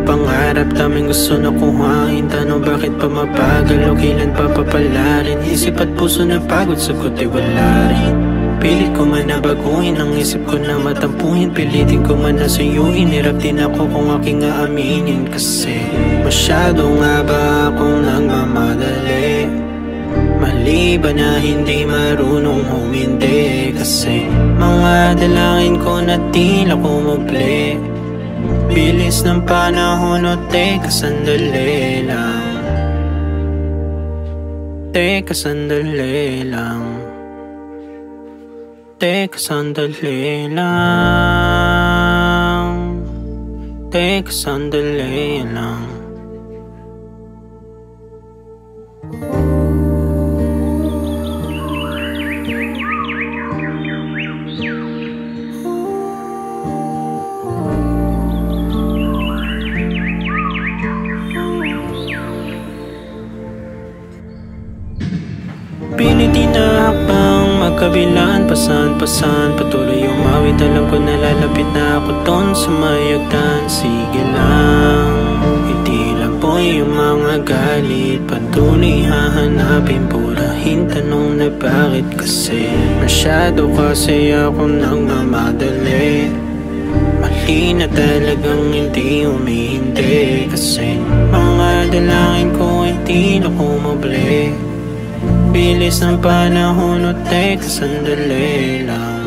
pangarap, daming gusto na kuhain. Tanong bakit pa mabagal o kailan pa papalarin. Isip at puso na pagod, sagot ay wala rin. Pilit ko man na baguhin ang isip ko na matampuhin. Pilitin ko man na suyuin, hirap din ako kung aking aaminin. Kasi masyado nga ba akong nagmamadali? Mali ba na hindi marunong humindi? Kasi mga dalangin ko na tila kumubli. Bilis ng panahon o teka sandali lang. Teka sandali lang. Teka sandali lang. Teka sandali lang. Pinitin na hakbang magkabilaan, pasan-pasan patuloy umawit. Alam ko nalalapit na ako doon sa mayagdan. Sige lang, hindi lang po yung mga galit. Patuloy hahanapin, purahin tanong na bakit. Kasi masyado kasi akong nagmamadali. Mali na talagang hindi humihindi. Kasi mga dalangin ko hindi na kumubli. Bilis ng panahon o teka sandali lang.